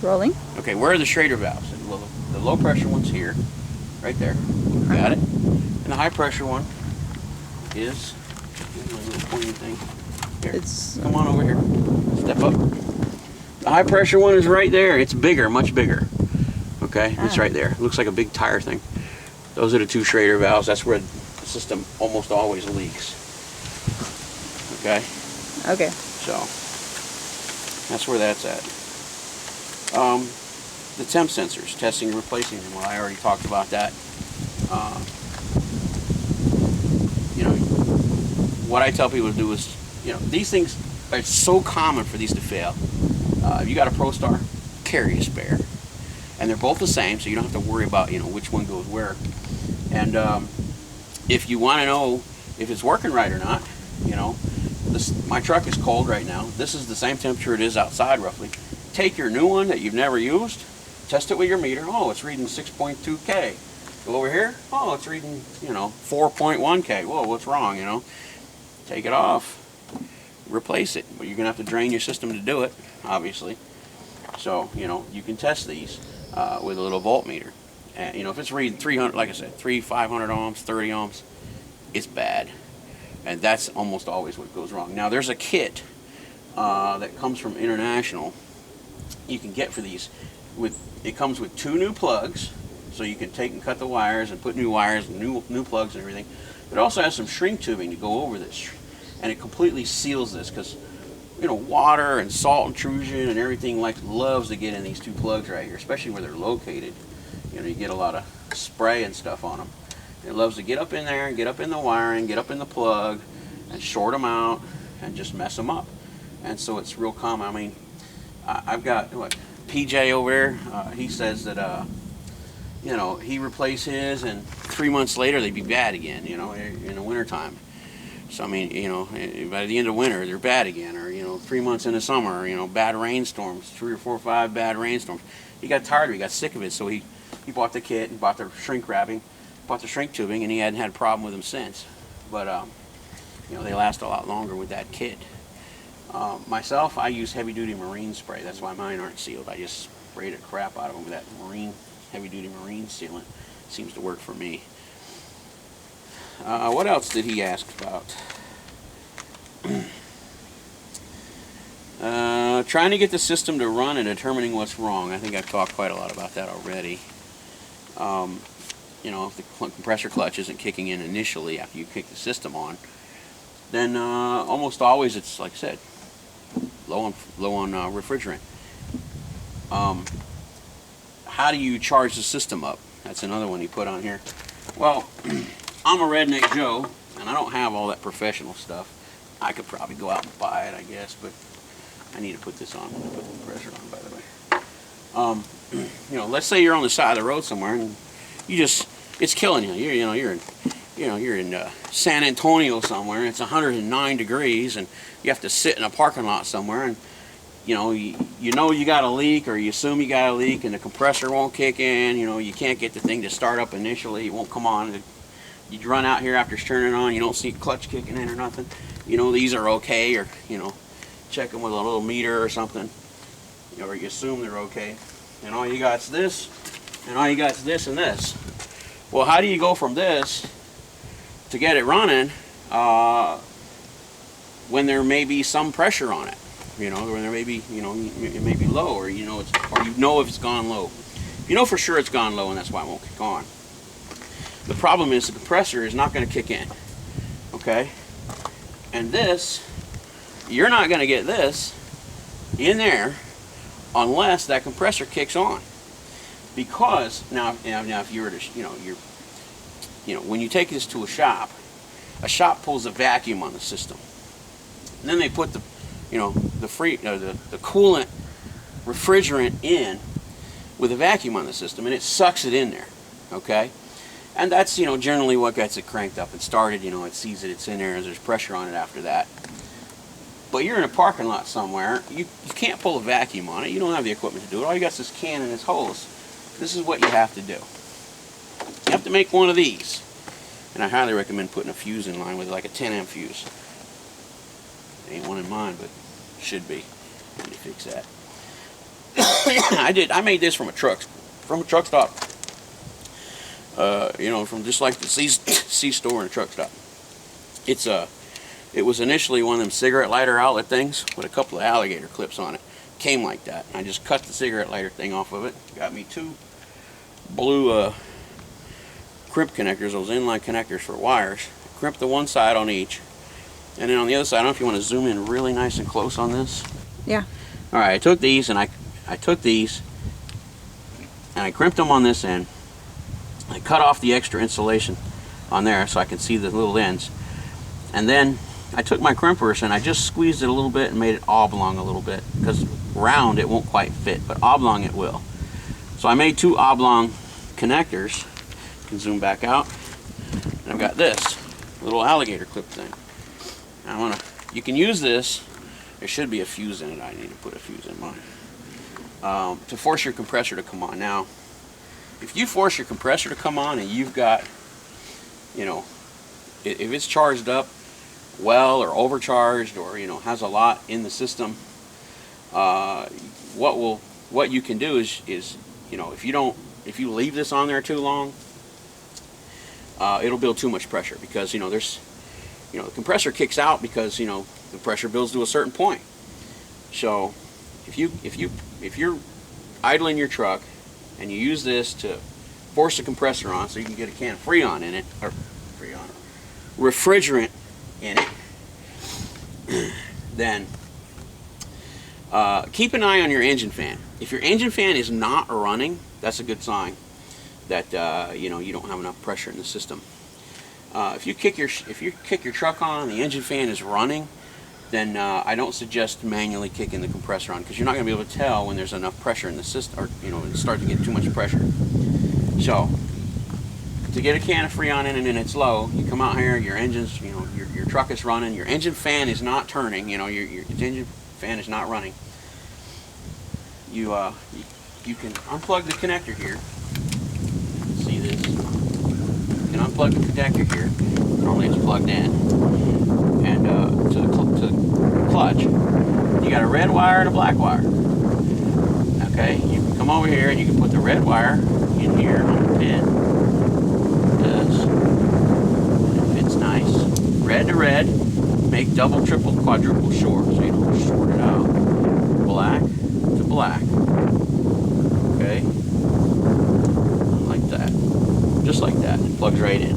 Rolling. Okay, where are the Schrader valves? Well, the low pressure one's here, right there. Got it? And the high pressure one is, here's my little pointing thing. Here, come on over here. Step up. The high pressure one is right there. It's bigger, much bigger. Okay, it's right there. It looks like a big tire thing. Those are the 2 Schrader valves. That's where the system almost always leaks. Okay? Okay. So, that's where that's at. The temp sensors, testing and replacing them. Well, I already talked about that. You know, what I tell people to do is, you know, these things are so common for these to fail. If you got a Prostar, carry a spare. And they're both the same, so you don't have to worry about, you know, which one goes where. And if you want to know if it's working right or not, you know, my truck is cold right now. This is the same temperature it is outside roughly. Take your new one that you've never used, test it with your meter. Oh, it's reading 6.2 K. Go over here. Oh, it's reading, you know, 4.1 K. Whoa, what's wrong, you know? Take it off, replace it. But you're going to have to drain your system to do it, obviously. So, you know, you can test these with a little voltmeter. And, you know, if it's reading 300, like I said, 500 ohms, 30 ohms, it's bad. And that's almost always what goes wrong. Now, there's a kit that comes from International you can get for these. It comes with 2 new plugs, so you can take and cut the wires and put new wires and new plugs and everything. It also has some shrink tubing to go over this, and it completely seals this because, you know, water and salt intrusion and everything loves to get in these 2 plugs right here, especially where they're located. You know, you get a lot of spray and stuff on them. It loves to get up in there and get up in the wiring, get up in the plug, and short them out and just mess them up. And so it's real common. I mean, I've got PJ over there. He says that you know, he replaced his, and 3 months later they'd be bad again. You know, in the wintertime. So I mean, you know, by the end of winter they're bad again, or you know, 3 months into summer, you know, bad rainstorms, 3 or 4 or 5 bad rainstorms. He got tired of it. He got sick of it, so he bought the kit and bought the shrink wrapping, bought the shrink tubing, and he hadn't had a problem with them since. But you know, they last a lot longer with that kit. Myself, I use heavy-duty marine spray. That's why mine aren't sealed. I just spray the crap out of them with that heavy-duty marine sealant. Seems to work for me. What else did he ask about? Trying to get the system to run and determining what's wrong. I think I've talked quite a lot about that already. You know, if the compressor clutch isn't kicking in initially after you kick the system on, then almost always it's, like I said, low on refrigerant. How do you charge the system up? That's another one he put on here. Well, I'm a redneck Joe, and I don't have all that professional stuff. I could probably go out and buy it, I guess, but I need to put this on when I put the compressor on, by the way. You know, let's say you're on the side of the road somewhere, and it's killing you. You're in San Antonio somewhere, and it's 109 degrees, and you have to sit in a parking lot somewhere, and you know you got a leak, or you assume you got a leak, and the compressor won't kick in. You know, you can't get the thing to start up initially. It won't come on. You run out here after it's turning on, you don't see clutch kicking in or nothing. You know these are okay, or you know, check them with a little meter or something, you know, or you assume they're okay. And all you got's this, and all you got's this and this. Well, how do you go from this to get it running when there may be some pressure on it? You know, when there may be, you know, it may be low, or you know if it's gone low. You know for sure it's gone low, and that's why it won't kick on. The problem is the compressor is not going to kick in. Okay, and this, you're not going to get this in there unless that compressor kicks on. Because now if you were to, you know, when you take this to a shop pulls a vacuum on the system, and then they put the, you know, the coolant refrigerant in with a vacuum on the system, and it sucks it in there. Okay, and that's, you know, generally what gets it cranked up and started. You know, it sees that it's in there, and there's pressure on it after that. But you're in a parking lot somewhere, you can't pull a vacuum on it, you don't have the equipment to do it. All you got is this can and this hose. This is what you have to do. You have to make one of these. And I highly recommend putting a fuse in line with it, like a 10 amp fuse. Ain't one in mine, but should be. Let me fix that. I made this from a truck stop. You know, from just like the C store and a truck stop. It was initially one of them cigarette lighter outlet things with a couple of alligator clips on it. Came like that. I just cut the cigarette lighter thing off of it. Got me 2 blue crimp connectors, those inline connectors for wires. Crimped the one side on each, and then on the other side, I don't know if you want to zoom in really nice and close on this. Yeah. All right, I took these and I took these and I crimped them on this end. I cut off the extra insulation on there so I can see the little ends, and then I took my crimpers and I just squeezed it a little bit and made it oblong a little bit, because round it won't quite fit, but oblong it will. So I made 2 oblong connectors. You can zoom back out, and I've got this little alligator clip thing. You can use this. There should be a fuse in it. I need to put a fuse in mine to force your compressor to come on. Now, if you force your compressor to come on and you've got, you know, if it's charged up well or overcharged, or, you know, has a lot in the system, what you can do is, you know, if you leave this on there too long, it'll build too much pressure, because, you know, the compressor kicks out because, you know, the pressure builds to a certain point. So if you're idling your truck and you use this to force the compressor on so you can get a can of Freon in it, or refrigerant in it, then keep an eye on your engine fan. If your engine fan is not running, that's a good sign that you know, you don't have enough pressure in the system. If you kick your truck on and the engine fan is running, then I don't suggest manually kicking the compressor on, because you're not going to be able to tell when there's enough pressure in the system, or, you know, it starts to get too much pressure. So to get a can of Freon in and it's low, you come out here, your engine's, you know, your truck is running, your engine fan is not turning, you know, your engine fan is not running. You can unplug the connector here. See this? You can unplug the connector here. Normally it's plugged in, and to the clutch. You got a red wire and a black wire. Okay, you can come over here and you can put the red wire in here on the pin. It does. It fits nice. Red to red. Make double, triple, quadruple short, so you don't short it out. Black to black. Okay, like that, just like that. It plugs right in.